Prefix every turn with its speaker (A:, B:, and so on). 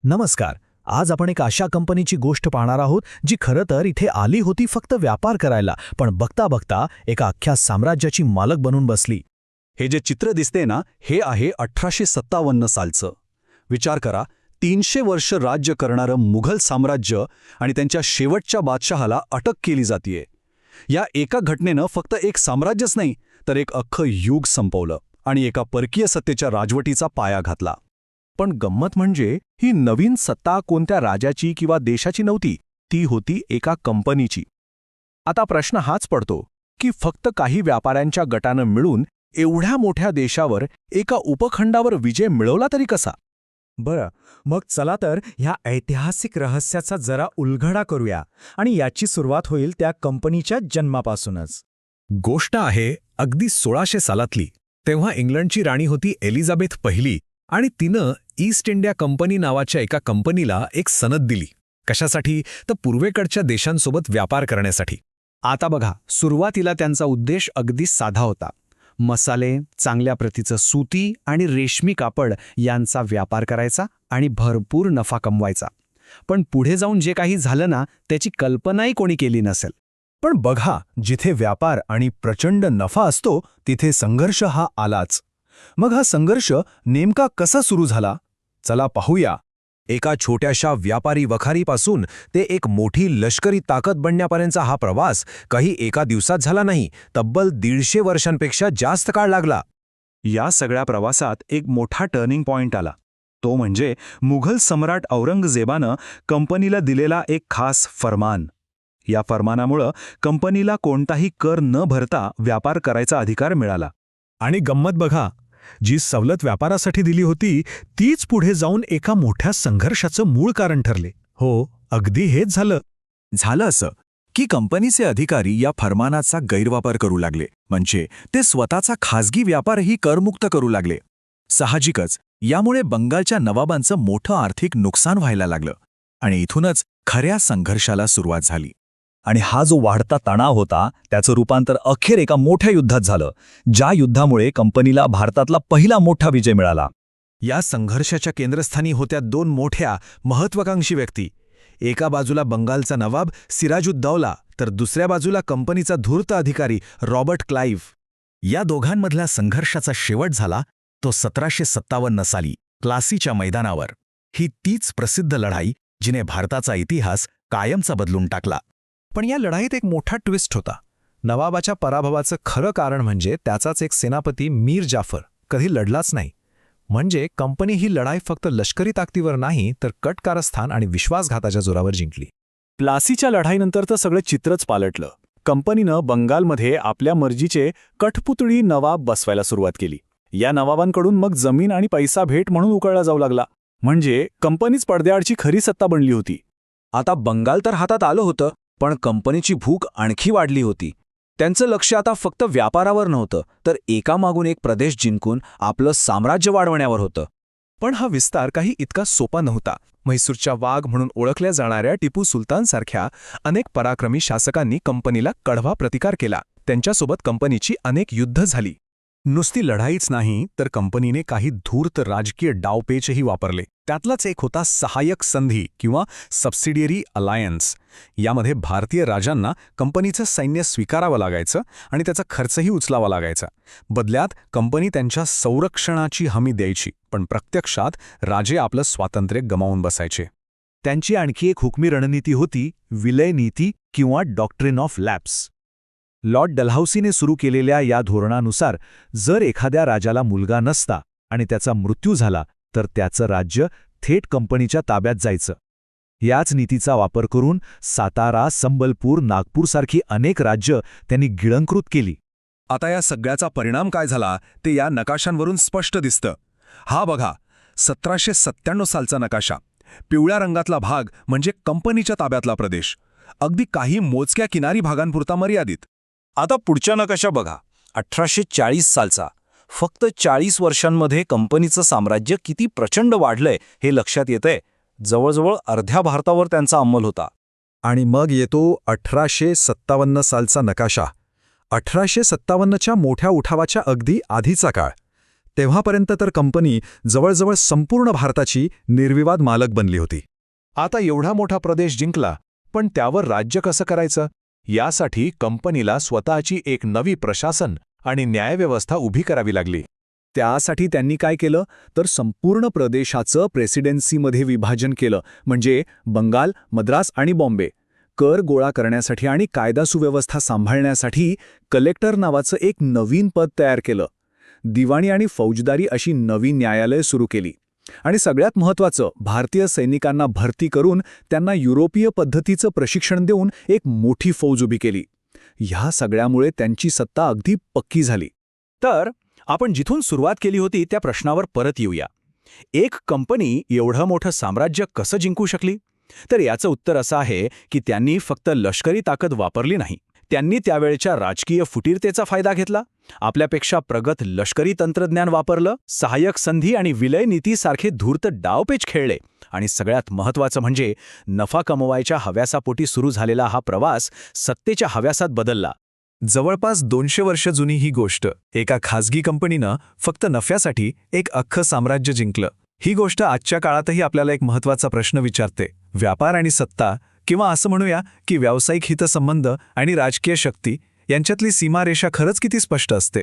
A: नमस्कार. आज आपण एक अशा कंपनीची गोष्ट पाहणार आहोत जी खरं तर इथे आली होती फक्त व्यापार करायला, पण बघता बघता एका अख्ख्या साम्राज्याची मालक बनून बसली.
B: हे जे चित्र दिसते ना, हे आहे 1857 सालचं. विचार करा, 300 वर्ष राज्य करणारं मुघल साम्राज्य आणि त्यांच्या शेवटच्या बादशहाला अटक केली जातीये. या एका घटनेनं फक्त एक साम्राज्यच नाही, तर एक अख्खं युग संपवलं आणि एका परकीय सत्तेच्या राजवटीचा पाया घातला.
C: पण गंमत म्हणजे ही नवीन सत्ता कोणत्या राजाची किंवा देशाची नव्हती, ती होती एका कंपनीची. आता प्रश्न हाच पडतो की फक्त काही व्यापाऱ्यांच्या गटानं मिळून एवढ्या मोठ्या देशावर, एका उपखंडावर विजय मिळवला तरी कसा?
D: बरं, मग चला तर ह्या ऐतिहासिक रहस्याचा जरा उलगडा करूया आणि याची सुरुवात होईल त्या कंपनीच्या जन्मापासूनच.
C: गोष्ट आहे अगदी 1600 सालातली. तेव्हा इंग्लंडची राणी होती एलिझाबेथ पहिली आणि तिनं ईस्ट इंडिया कंपनी नावाच्या एका कंपनीला एक सनद दिली. कशासाठी? तर पूर्वेकडच्या देशांसोबत व्यापार करण्यासाठी.
B: आता बघा, सुरुवातीला त्यांचा उद्देश अगदी साधा होता. मसाले, चांगल्या प्रतीचं सुती आणि रेशमी कापड यांचा व्यापार करायचा आणि भरपूर नफा कमवायचा. पण पुढे जाऊन जे काही झालं ना, त्याची कल्पनाही कोणी केली नसेल.
C: पण बघा, जिथे व्यापार आणि प्रचंड नफा असतो तिथे संघर्ष हा आलाच. मग हा संघर्ष नेमका कसा सुरू झाला? चला पाहूया. एका छोट्याशा व्यापारी वखारीपासून ते एक मोठी लष्करी ताकद बनण्यापर्यंतचा हा प्रवास काही एका दिवसात झाला नाही, तब्बल 150 वर्षांपेक्षा जास्त काळ लागला.
B: या सगळ्या प्रवासात एक मोठा टर्निंग पॉइंट आला. तो म्हणजे मुघल सम्राट औरंगजेबानं कंपनीला दिलेला एक खास फरमान. या फरमानामुळं कंपनीला कोणताही कर न भरता व्यापार करायचा अधिकार मिळाला.
C: आणि गंमत बघा, जी सवलत व्यापारासाठी दिली होती तीच पुढे जाऊन एका मोठ्या संघर्षाचं मूळ कारण ठरले. हो, अगदी हेच झालं.
E: झालं असं की कंपनीचे अधिकारी या फरमानाचा गैरवापर करू लागले, म्हणजे ते स्वतःचा खासगी व्यापारही करमुक्त करू लागले. साहजिकच यामुळे बंगालच्या नवाबांचं मोठं आर्थिक नुकसान व्हायला लागलं आणि इथूनच खऱ्या संघर्षाला सुरुवात झाली.
F: आणि हा जो वाढता तणाव होता त्याचं रूपांतर अखेर एका मोठ्या युद्धात झालं, ज्या युद्धामुळे कंपनीला भारतातला पहिला मोठा विजय मिळाला.
C: या संघर्षाच्या केंद्रस्थानी होत्या दोन मोठ्या महत्त्वाकांक्षी व्यक्ती. एका बाजूला बंगालचा नवाब सिराजुद्दौला, तर दुसऱ्या बाजूला कंपनीचा धूर्त अधिकारी रॉबर्ट क्लाइव्ह.
A: या दोघांमधल्या संघर्षाचा शेवट झाला तो 1757 साली प्लासीच्या मैदानावर. ही तीच प्रसिद्ध लढाई जिने भारताचा इतिहास कायमचा बदलून टाकला.
C: पण या लढाईत एक मोठा ट्विस्ट होता. नवाबाच्या पराभवाचं खरं कारण म्हणजे त्याचाच एक सेनापती मीर जाफर कधी लढलाच नाही. म्हणजे कंपनी ही लढाई फक्त लष्करी ताकदीवर नाही, तर कट कारस्थान आणि विश्वासघाताच्या जोरावर जिंकली.
B: प्लासीच्या लढाईनंतर तर सगळं चित्रच पालटलं. कंपनीनं बंगालमध्ये आपल्या मर्जीचे कठपुतळी नवाब बसवायला सुरुवात केली. या नवाबांकडून मग जमीन आणि पैसा भेट म्हणून उकळला जाऊ लागला. म्हणजे कंपनीच पडद्याआडची खरी सत्ता बनली होती.
E: आता बंगाल तर हातात आलं होतं, पण कंपनीची भूक आणखी वाढली होती. त्यांचं लक्ष आता फक्त व्यापारावर नव्हतं, तर एकामागून एक प्रदेश जिंकून आपलं साम्राज्य वाढवण्यावर होतं.
C: पण हा विस्तार काही इतका सोपा नव्हता. म्हैसूरच्या वाघ म्हणून ओळखल्या जाणाऱ्या टिपू सुलतानसारख्या अनेक पराक्रमी शासकांनी कंपनीला कडवा प्रतिकार केला. त्यांच्यासोबत कंपनीची अनेक युद्ध झाली. नुसती लढाईच नाही, तर कंपनीने काही धूर्त राजकीय डावपेचही वापरले. त्यातलाच एक होता सहाय्यक संधी किंवा सबसिडियरी अलायन्स. यामध्ये भारतीय राजांना कंपनीचं सैन्य स्वीकारावं लागायचं आणि त्याचा खर्चही उचलावा लागायचा. बदल्यात कंपनी त्यांच्या संरक्षणाची हमी द्यायची, पण प्रत्यक्षात राजे आपलं स्वातंत्र्य गमावून बसायचे.
A: त्यांची आणखी एक हुकमी रणनीती होती विलय नीती किंवा डॉक्ट्रिन ऑफ लॅप्स. लॉर्ड डलहौसीने सुरू केलेल्या या धोरणानुसार जर एखाद्या राजाला मुलगा नसता आणि त्याचा मृत्यू झाला, तर त्याचं राज्य थेट कंपनीच्या ताब्यात जायचं. याच नीतीचा वापर करून सातारा, संबलपूर, नागपूरसारखी अनेक राज्य त्यांनी गिळंकृत केली.
E: आता या सगळ्याचा परिणाम काय झाला ते या नकाशांवरून स्पष्ट दिसतं. हा बघा, 1797 सालचा नकाशा. पिवळ्या रंगातला भाग म्हणजे कंपनीच्या ताब्यातला प्रदेश, अगदी काही मोजक्या किनारी भागांपुरता मर्यादित.
F: आता पुढच्या नकाशा बघा, 1840 सालचा. फक्त 40 वर्षांमध्ये कंपनीचं साम्राज्य किती प्रचंड वाढलंय हे लक्षात येतंय. जवळजवळ अर्ध्या भारतावर त्यांचा अंमल होता.
C: आणि मग येतो 1857 सालचा नकाशा. 1857च्या मोठ्या उठावाच्या अगदी आधीचा काळ.
B: तेव्हापर्यंत तर कंपनी जवळजवळ संपूर्ण भारताची निर्विवाद मालक बनली होती.
A: आता एवढा मोठा प्रदेश जिंकला, पण त्यावर राज्य कसं करायचं? यासाठी कंपनीला स्वतःची एक नवी प्रशासन आणि न्यायव्यवस्था उभी करावी लागली.
B: त्यासाठी त्यांनी काय केलं तर संपूर्ण प्रदेशाचं प्रेसिडेन्सीमध्ये विभाजन केलं, म्हणजे बंगाल, मद्रास आणि बॉम्बे. कर गोळा करण्यासाठी आणि कायदा सुव्यवस्था सांभाळण्यासाठी कलेक्टर नावाचं एक नवीन पद तयार केलं. दिवाणी आणि फौजदारी अशी नवी न्यायालय सुरू केली. आणि सगळ्यात महत्त्वाचं, भारतीय सैनिकांना भरती करून त्यांना युरोपीय पद्धतीचं प्रशिक्षण देऊन एक मोठी फौज उभी केली. ह्या सगळ्यामुळे त्यांची सत्ता अगदी पक्की झाली.
E: तर आपण जिथून सुरुवात केली होती त्या प्रश्नावर परत येऊया. एक कंपनी एवढं मोठं साम्राज्य कसं जिंकू शकली? तर याचं उत्तर असं आहे की त्यांनी फक्त लष्करी ताकद वापरली नाही. त्यांनी त्यावेळच्या राजकीय फुटीरतेचा फायदा घेतला, आपल्यापेक्षा प्रगत लष्करी तंत्रज्ञान वापरलं, सहाय्यक संधी आणि विलय नीतीसारखे धूर्त डावपेच खेळले, आणि सगळ्यात महत्त्वाचं म्हणजे नफा कमवायच्या हव्यासापोटी सुरू झालेला हा प्रवास सत्तेच्या हव्यासात बदलला.
B: जवळपास 200 वर्ष जुनी ही गोष्ट. एका खाजगी कंपनीनं फक्त नफ्यासाठी एक अख्खं साम्राज्य जिंकलं. ही गोष्ट आजच्या काळातही आपल्याला एक महत्त्वाचा प्रश्न विचारते. व्यापार आणि सत्ता, किंवा असं म्हणूया की व्यावसायिक हितसंबंध आणि राजकीय शक्ती यांच्यातली सीमारेषा खरंच किती स्पष्ट असते?